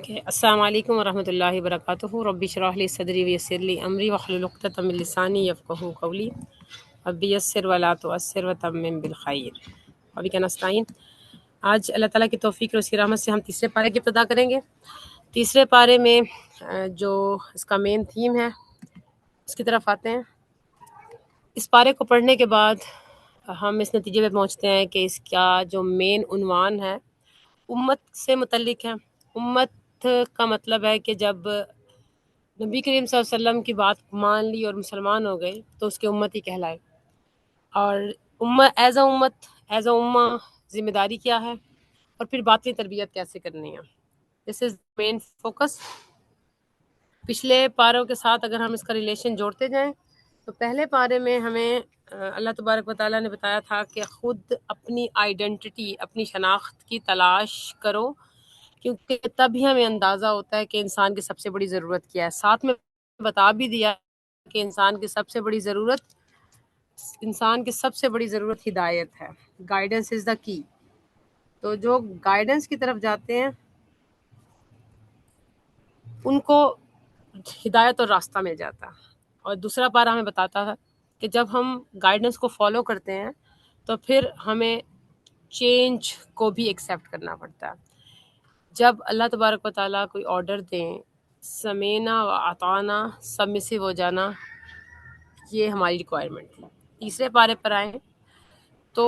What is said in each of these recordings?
السلام علیکم ورحمۃ اللہ وبرکاتہ. رب اشرح لی صدری ویسر لی امری واحلل عقدۃ من لسانی یفقہوا قولی. رب یسر ولا تعسر وتمم بالخیر. وبک نستعین. آج اللہ تعالیٰ کی توفیق اور اس کی رحمت سے ہم تیسرے پارے کی ابتدا کریں گے. تیسرے پارے میں جو اس کا مین تھیم ہے اس کی طرف آتے ہیں. اس پارے کو پڑھنے کے بعد ہم اس نتیجے پہ پہنچتے ہیں کہ اس کا جو مین عنوان ہے امت سے متعلق ہے. امت کا مطلب ہے کہ جب نبی کریم صلی اللہ علیہ وسلم کی بات مان لی اور مسلمان ہو گئے تو اس کے امت ہی کہلائے. اور ایز اے امہ ذمہ داری کیا ہے اور پھر باطنی تربیت کیسے کرنی ہے. دس از مین فوکس. پچھلے پاروں کے ساتھ اگر ہم اس کا ریلیشن جوڑتے جائیں تو پہلے پارے میں ہمیں اللہ تبارک و تعالیٰ نے بتایا تھا کہ خود اپنی آئیڈینٹی، اپنی شناخت کی تلاش کرو، کیونکہ تبھی ہمیں اندازہ ہوتا ہے کہ انسان کی سب سے بڑی ضرورت کیا ہے. ساتھ میں بتا بھی دیا کہ انسان کی سب سے بڑی ضرورت ہدایت ہے. گائیڈنس از دا کی. تو جو گائیڈنس کی طرف جاتے ہیں ان کو ہدایت اور راستہ مل جاتا ہے. اور دوسرا پارہ ہمیں بتاتا ہے کہ جب ہم گائیڈنس کو فالو کرتے ہیں تو پھر ہمیں چینج کو بھی ایکسیپٹ کرنا پڑتا ہے. جب اللہ تبارک و تعالیٰ کوئی آرڈر دیں، سمینا و اطانا، سبمسو ہو جانا، یہ ہماری ریکوائرمنٹ ہے. تیسرے پارے پر آئیں تو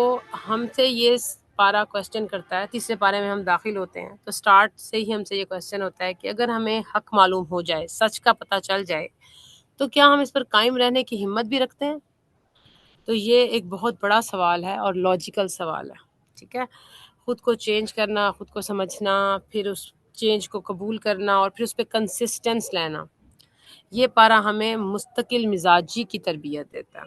ہم سے یہ پارہ کوشچن کرتا ہے. تیسرے پارے میں ہم داخل ہوتے ہیں تو سٹارٹ سے ہی ہم سے یہ کوشچن ہوتا ہے کہ اگر ہمیں حق معلوم ہو جائے، سچ کا پتہ چل جائے، تو کیا ہم اس پر قائم رہنے کی ہمت بھی رکھتے ہیں؟ تو یہ ایک بہت بڑا سوال ہے اور لاجیکل سوال ہے. ٹھیک ہے، خود کو چینج کرنا، خود کو سمجھنا، پھر اس چینج کو قبول کرنا اور پھر اس پہ کنسسٹنس لینا. یہ پارہ ہمیں مستقل مزاجی کی تربیت دیتا ہے،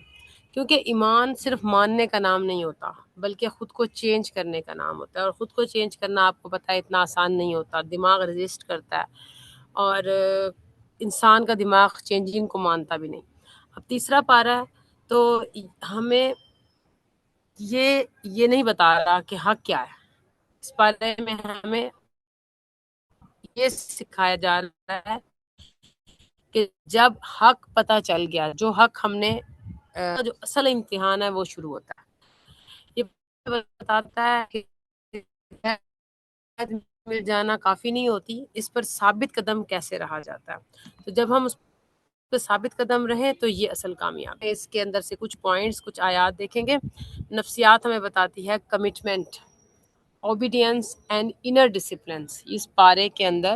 کیونکہ ایمان صرف ماننے کا نام نہیں ہوتا بلکہ خود کو چینج کرنے کا نام ہوتا ہے. اور خود کو چینج کرنا آپ کو پتہ ہے اتنا آسان نہیں ہوتا. دماغ رزسٹ کرتا ہے اور انسان کا دماغ چینجنگ کو مانتا بھی نہیں. اب تیسرا پارہ ہے تو ہمیں یہ نہیں بتا رہا کہ حق کیا ہے. اس بارے میں ہمیں یہ سکھایا جا رہا ہے کہ جب حق پتہ چل گیا، جو حق ہم نے جو اصل امتحان ہے وہ شروع ہوتا ہے. یہ بتاتا ہے کہ مل جانا کافی نہیں ہوتی، اس پر ثابت قدم کیسے رہا جاتا ہے. تو جب ہم اس پہ ثابت قدم رہیں تو یہ اصل کامیاب ہے. اس کے اندر سے کچھ پوائنٹس، کچھ آیات دیکھیں گے. نفسیات ہمیں بتاتی ہے commitment, obedience and inner disciplines. اس پارے کے اندر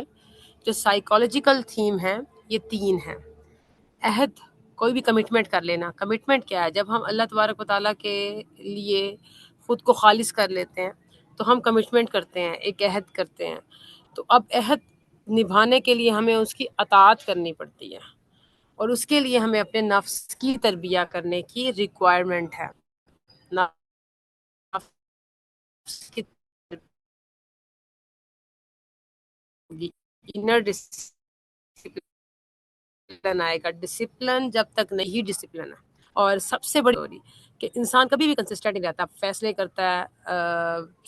جو سائیکالوجیکل تھیم ہے یہ 3 ہیں. عہد، کوئی بھی کمٹمنٹ کر لینا. کمٹمنٹ کیا ہے؟ جب ہم اللہ تبارک و تعالیٰ کے لیے خود کو خالص کر لیتے ہیں تو ہم کمٹمنٹ کرتے ہیں، ایک عہد کرتے ہیں. تو اب عہد نبھانے کے لیے ہمیں اس کی اطاعت کرنی پڑتی ہے اور اس کے لیے ہمیں اپنے نفس کی تربیہ کرنے کی ریکوائرمنٹ ہے. نفس کی انر ڈسپلن آئے گا. ڈسپلن جب تک نہیں ڈسپلن ہے. اور سب سے بڑی چوری کہ انسان کبھی بھی کنسسٹنٹ نہیں رہتا. فیصلے کرتا ہے،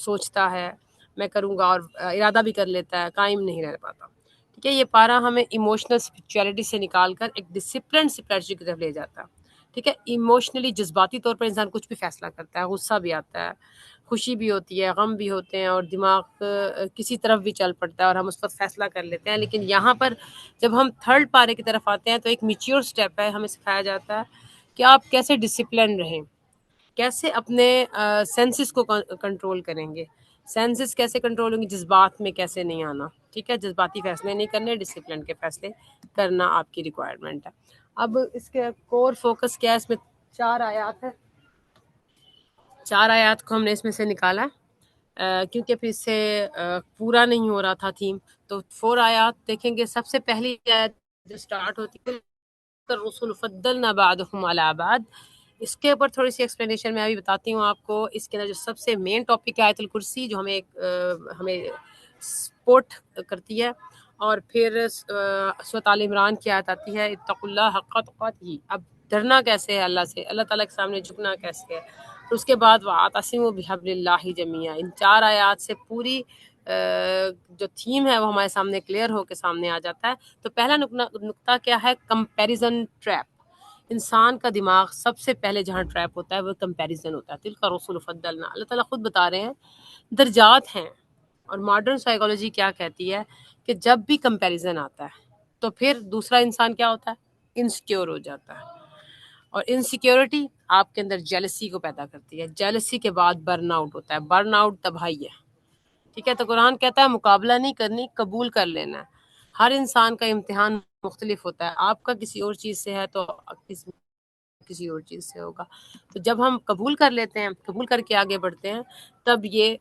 سوچتا ہے میں کروں گا اور ارادہ بھی کر لیتا ہے، قائم نہیں رہ پاتا. ٹھیک ہے، یہ پارہ ہمیں ایموشنل اسپرچولیٹی سے نکال کر ایک ڈسپلنڈ اسٹریٹجی کی طرف لے جاتا ہے. ٹھیک ہے، ایموشنلی جذباتی طور پر انسان کچھ بھی فیصلہ کرتا ہے، غصہ بھی آتا ہے، خوشی بھی ہوتی ہے، غم بھی ہوتے ہیں اور دماغ کسی طرف بھی چل پڑتا ہے اور ہم اس پر فیصلہ کر لیتے ہیں. لیکن یہاں پر جب ہم تھرڈ پارے کی طرف آتے ہیں تو ایک میچیور سٹیپ ہے. ہمیں سکھایا جاتا ہے کہ آپ کیسے ڈسپلن رہیں، کیسے اپنے سینسز کو کنٹرول کریں گے. سینسز کیسے کنٹرول ہوں گے؟ جذبات میں کیسے نہیں آنا. ٹھیک ہے، جذباتی فیصلے نہیں کرنے، ڈسپلن کے فیصلے کرنا آپ کی ریکوائرمنٹ ہے. اب اس کے کور فوکس کیا ہے؟ اس میں 4 آیات ہے. 4 آیات کو ہم نے اس میں سے نکالا کیونکہ پھر اس سے پورا نہیں ہو رہا تھا تھیم. تو 4 آیات دیکھیں گے. سب سے پہلی آیت جو سٹارٹ ہوتی ہے الرسل فضلنا بعضهم على بعض، اس کے اوپر تھوڑی سی ایکسپلینیشن میں ابھی بتاتی ہوں آپ کو. اس کے اندر جو سب سے مین ٹاپک ہے آیت الکرسی، جو ہمیں سپورٹ کرتی ہے. اور پھر سورۃ آل عمران کی آیت آتی ہے اتقوا اللہ حق تقاتہ. اب ڈرنا کیسے ہے اللہ سے، اللہ تعالیٰ کے سامنے جھکنا کیسے ہے. پھر اس کے بعد واعتصموا بحبل اللہ جمیعا. ان 4 آیات سے پوری جو تھیم ہے وہ ہمارے سامنے کلیئر ہو کے سامنے آ جاتا ہے. تو پہلا نقطہ کیا ہے؟ Comparison trap. انسان کا دماغ سب سے پہلے جہاں ٹریپ ہوتا ہے وہ کمپیریزن ہوتا ہے. تلک رسول فضلنا، اللہ تعالیٰ خود بتا رہے ہیں درجات ہیں. اور ماڈرن سائیکالوجی کیا کہتی ہے کہ جب بھی کمپیریزن آتا ہے تو پھر دوسرا انسان کیا ہوتا ہے؟ انسیکیور ہو جاتا ہے. اور انسیکیورٹی آپ کے اندر جیلسی کو پیدا کرتی ہے. جیلسی کے بعد برن آؤٹ ہوتا ہے. برن آؤٹ تباہی ہے. ٹھیک ہے، تو قرآن کہتا ہے مقابلہ نہیں کرنی، قبول کر لینا ہے. ہر انسان کا امتحان مختلف ہوتا ہے. آپ کا کسی اور چیز سے ہے تو کسی اور چیز سے ہوگا. تو جب ہم قبول کر لیتے ہیں، قبول کر کے آگے بڑھتے ہیں، تب یہ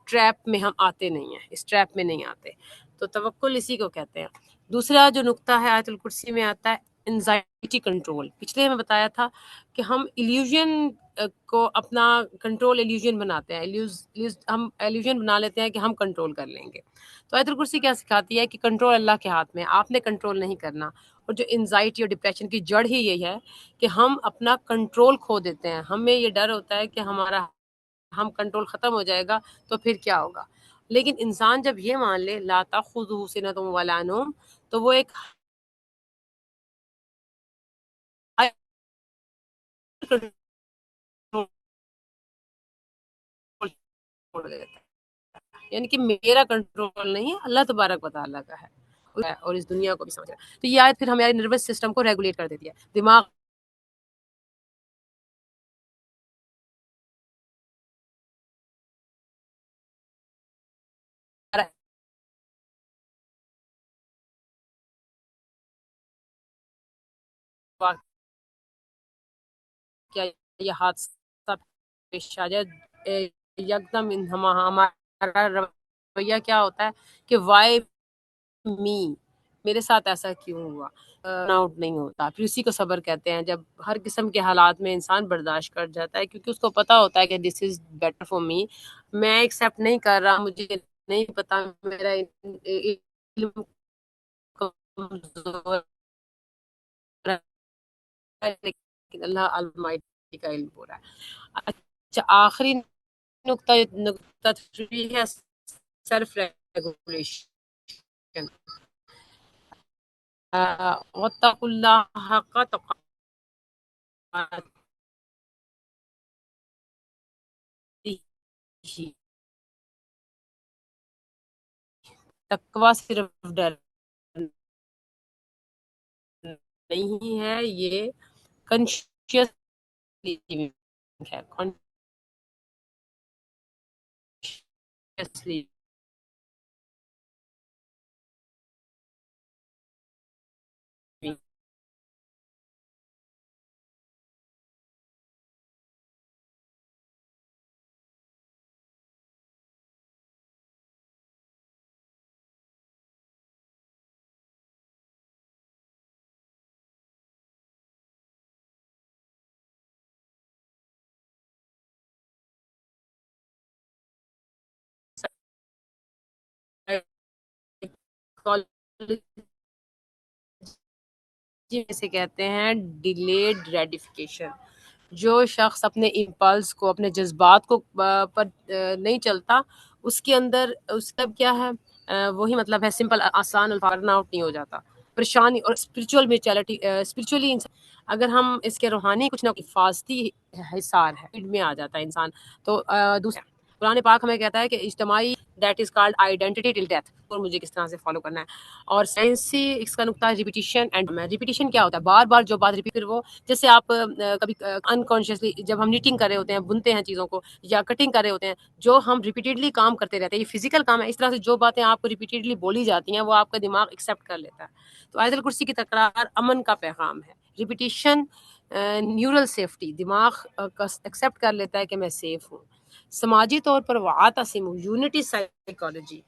ٹریپ میں ہم آتے نہیں ہیں، اس ٹریپ میں نہیں آتے. تو توکل اسی کو کہتے ہیں. دوسرا جو نقطہ ہے آیت الکرسی میں آتا ہے انزائٹی کنٹرول. پچھلے میں بتایا تھا کہ ہم ایلیوژن کو اپنا کنٹرول ایلیوژن بناتے ہیں. ہم ایلیوژن بنا لیتے ہیں کہ ہم کنٹرول کر لیں گے. تو آیت الکرسی کیا سکھاتی ہے کہ کنٹرول اللہ کے ہاتھ میں، آپ نے کنٹرول نہیں کرنا. اور جو انزائٹی اور ڈپریشن کی جڑ ہی یہی ہے کہ ہم اپنا کنٹرول کھو دیتے ہیں. ہمیں یہ ڈر ہوتا ہے کہ ہم کنٹرول ختم ہو جائے گا تو پھر کیا ہوگا. لیکن انسان جب یہ مان لے لا تاخذہ سنۃ ولا نوم، تو وہ ایک چھوڑ دیتا ہے. یعنی کہ میرا کنٹرول نہیں ہے، اللہ تبارک و تعالیٰ کا ہے، اور اس دنیا کو بھی سمجھ رہا ہے. تو یہ آیت پھر ہمارے نروس سسٹم کو ریگولیٹ کر دیتی ہے. دماغ کیا یہ حادثہ پیش آ جائے یکدم ہمارا رویہ کیا ہوتا ہے کہ وائی می، میرے ساتھ ایسا کیوں ہوا. آؤٹ نہیں ہوتا. پھر اسی کو صبر کہتے ہیں. جب ہر قسم کے حالات میں انسان برداشت کر جاتا ہے کیونکہ اس کو پتا ہوتا ہے کہ دس از بیٹر فار می، میں ایکسیپٹ نہیں کر رہا، مجھے نہیں پتا، میرا علم کمزور ہے، لیکن اللہ المائٹی کا علم پورا ہے. اچھا، آخری نقطہ 3 ہے سیلف ریگولیشن. واتقوا اللہ حق تقاته. تقوی صرف ڈر نہیں ہے، یہ کنشیس ہے، کانشیسلی. جسے کہتے ہیں ڈیلیڈ ریڈیفیکیشن. جو شخص اپنے امپلس کو، اپنے جذبات کو پر نہیں چلتا، اس کے اندر اس کا کیا ہے، وہی مطلب ہے سمپل آسان الفاظ آؤٹ نہیں ہو جاتا. پریشانی اور اسپرچول میچوریٹی، اسپرچولی اگر ہم اس کے روحانی کچھ نہ حفاظتی حصار ہے میں آ جاتا ہے انسان. تو دوسرا قرآن پاک ہمیں کہتا ہے کہ اجتماعی that is called identity till death, اور مجھے کس طرح سے فالو کرنا ہے. اور سائنسی اس کا نقطہ ریپیٹیشن اینڈ ریپیٹیشن کیا ہوتا ہے؟ بار بار جو بات ریپیٹ، پھر وہ جیسے آپ کبھی انکانشیسلی جب ہم نیٹنگ کر رہے ہوتے ہیں، بنتے ہیں چیزوں کو یا کٹنگ کر رہے ہوتے ہیں، جو ہم ریپیٹیڈلی کام کرتے رہتے ہیں، یہ فزیکل کام ہے. اس طرح سے جو باتیں آپ کو ریپیٹیڈلی بولی جاتی ہیں وہ آپ کا دماغ ایکسیپٹ کر لیتا ہے. تو آیت الکرسی کی تکرار امن کا پیغام ہے. ریپیٹیشن نیورل سیفٹی، دماغ ایکسیپٹ کر لیتا ہے کہ میں سیف ہوں. سماجی طور پر واعتصموا، یونٹی سائیکالوجی،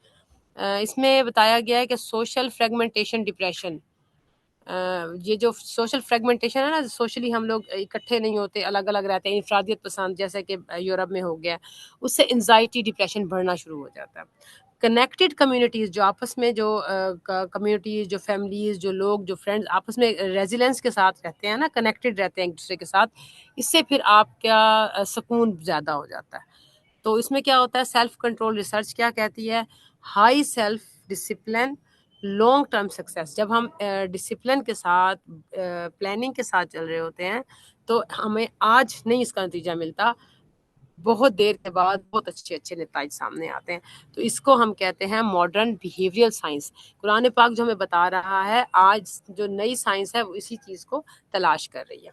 اس میں بتایا گیا ہے کہ سوشل فریگمنٹیشن ڈپریشن، یہ جو سوشل فریگمنٹیشن ہے نا، سوشلی ہم لوگ اکٹھے نہیں ہوتے، الگ الگ رہتے ہیں، انفرادیت پسند جیسے کہ یورپ میں ہو گیا، اس سے انزائٹی ڈپریشن بڑھنا شروع ہو جاتا ہے. کنیکٹڈ کمیونٹیز، جو آپس میں جو کمیونٹیز، جو فیملیز، جو لوگ، جو فرینڈز آپس میں ریزیلنس کے ساتھ رہتے ہیں نا، کنیکٹڈ رہتے ہیں ایک دوسرے کے ساتھ، اس سے پھر آپ کا سکون زیادہ ہو جاتا ہے. تو اس میں کیا ہوتا ہے، سیلف کنٹرول ریسرچ کیا کہتی ہے، high self discipline, long term success. جب ہم ڈسپلن کے ساتھ پلاننگ کے ساتھ چل رہے ہوتے ہیں تو ہمیں آج نہیں اس کا نتیجہ ملتا، بہت دیر کے بعد بہت اچھے اچھے نتائج سامنے آتے ہیں. تو اس کو ہم کہتے ہیں ماڈرن بیہیویئر سائنس. قرآن پاک جو ہمیں بتا رہا ہے، آج جو نئی سائنس ہے وہ اسی چیز کو تلاش کر رہی ہے.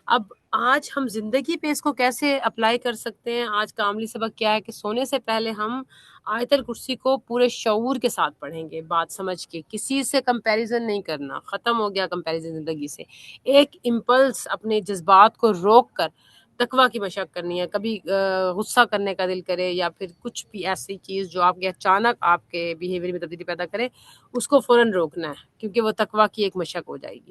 اب آج ہم زندگی پہ اس کو کیسے اپلائی کر سکتے ہیں؟ آج کا عملی سبق کیا ہے کہ سونے سے پہلے ہم آیت الکرسی کو پورے شعور کے ساتھ پڑھیں گے، بات سمجھ کے. کسی سے کمپیریزن نہیں کرنا، ختم ہو گیا کمپیریزن زندگی سے. ایک امپلس، اپنے جذبات کو روک کر تقویٰ کی مشق کرنی ہے. کبھی غصہ کرنے کا دل کرے یا پھر کچھ بھی ایسی چیز جو آپ کے اچانک آپ کے بیہیویئر میں تبدیلی پیدا کرے، اس کو فوراً روکنا ہے، کیونکہ وہ تقویٰ کی ایک مشق ہو جائے گی.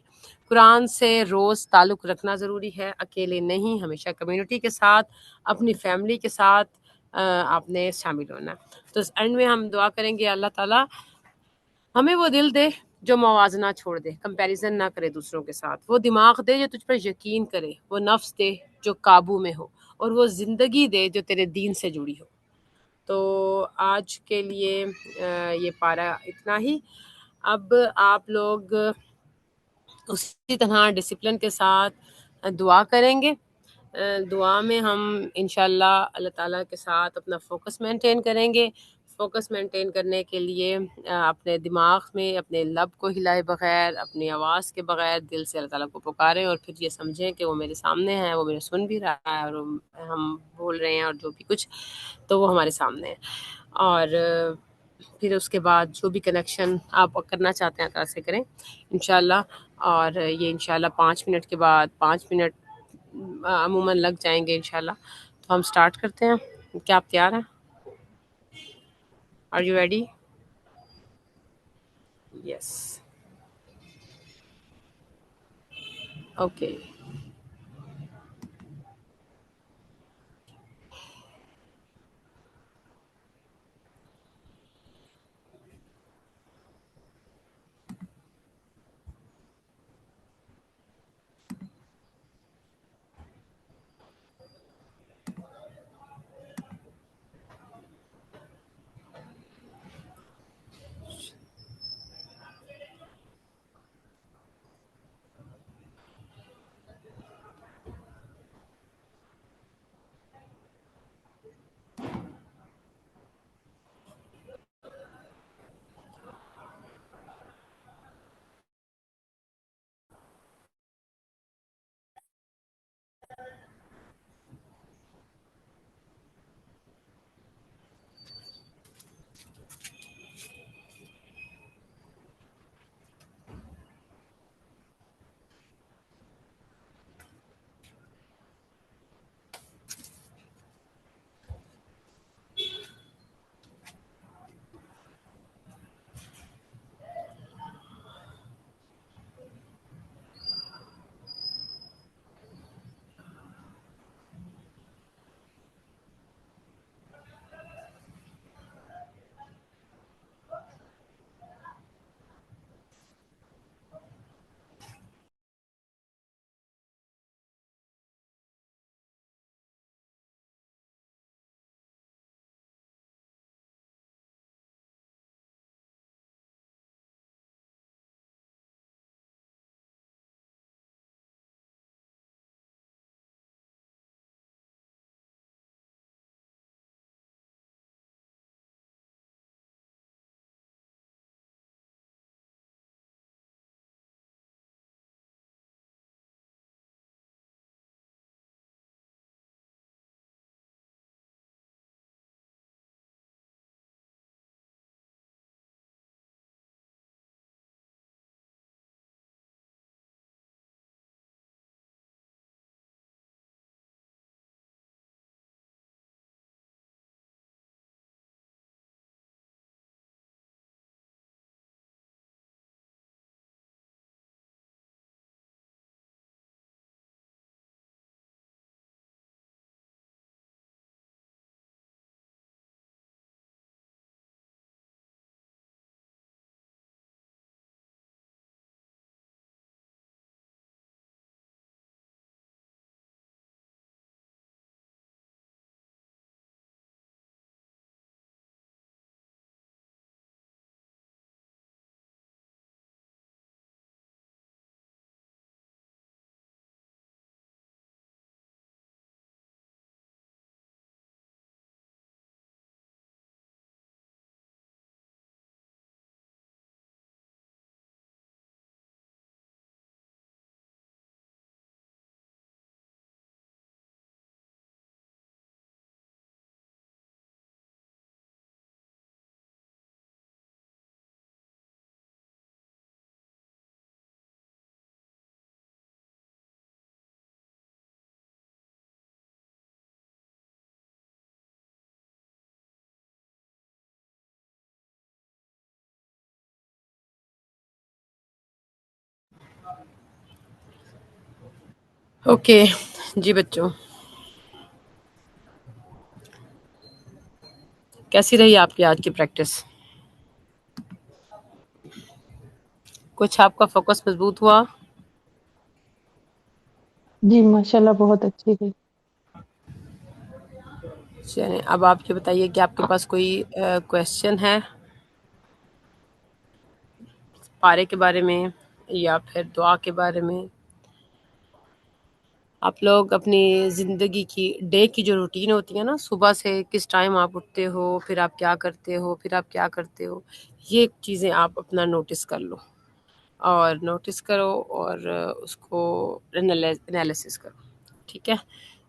قرآن سے روز تعلق رکھنا ضروری ہے، اکیلے نہیں، ہمیشہ کمیونٹی کے ساتھ، اپنی فیملی کے ساتھ آپ نے شامل ہونا. تو اس اینڈ میں ہم دعا کریں گے اللہ تعالیٰ ہمیں وہ دل دے جو موازنہ چھوڑ دے، کمپیریزن نہ کرے دوسروں کے ساتھ. وہ دماغ دے جو تجھ پر یقین کرے، وہ نفس دے جو قابو میں ہو، اور وہ زندگی دے جو تیرے دین سے جڑی ہو. تو آج کے لیے یہ پارہ اتنا ہی. اب آپ لوگ اسی طرح ڈسپلن کے ساتھ دعا کریں گے. دعا میں ہم انشاءاللہ اللہ تعالیٰ کے ساتھ اپنا فوکس مینٹین کریں گے. فوکس مینٹین کرنے کے لیے اپنے دماغ میں اپنے لب کو ہلائے بغیر، اپنی آواز کے بغیر دل سے اللہ تعالیٰ کو پکاریں، اور پھر یہ سمجھیں کہ وہ میرے سامنے ہے، وہ میرے سن بھی رہا ہے، اور ہم بول رہے ہیں اور جو بھی کچھ تو وہ ہمارے سامنے ہے. اور پھر اس کے بعد جو بھی کنیکشن آپ کرنا چاہتے ہیں اللہ سے کریں انشاءاللہ. اور یہ انشاءاللہ 5 منٹ کے بعد 5 منٹ عموماً لگ جائیں گے انشاءاللہ. تو ہم سٹارٹ کرتے ہیں. کیا آپ تیار ہیں؟ Are you ready? Yes. Okay. Okay جی بچوں، کیسی رہی آپ کی آج کی پریکٹس؟ کچھ آپ کا فوکس مضبوط ہوا؟ جی ماشاءاللہ بہت اچھی تھی۔ چلیں اب آپ یہ بتائیے کہ آپ کے پاس کوئی کویشچن ہے پارے کے بارے میں یا پھر دعا کے بارے میں؟ آپ لوگ اپنی زندگی کی ڈے کی جو روٹین ہوتی ہے نا، صبح سے کس ٹائم آپ اٹھتے ہو، پھر آپ کیا کرتے ہو، پھر آپ کیا کرتے ہو، یہ چیزیں آپ اپنا نوٹس کر لو اور نوٹس کرو اور اس کو انالیسس کرو، ٹھیک ہے؟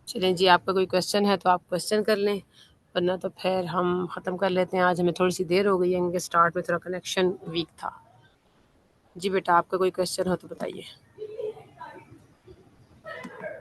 چلیں جی، آپ کا کوئی کویشچن ہے تو آپ کویشچن کر لیں، ورنہ تو پھر ہم ختم کر لیتے ہیں۔ آج ہمیں تھوڑی سی دیر ہو گئی ہے، ان کے سٹارٹ میں تھوڑا کنیکشن ویک تھا۔ جی بیٹا، آپ کا کوئی کویشچن ہو تو بتائیے۔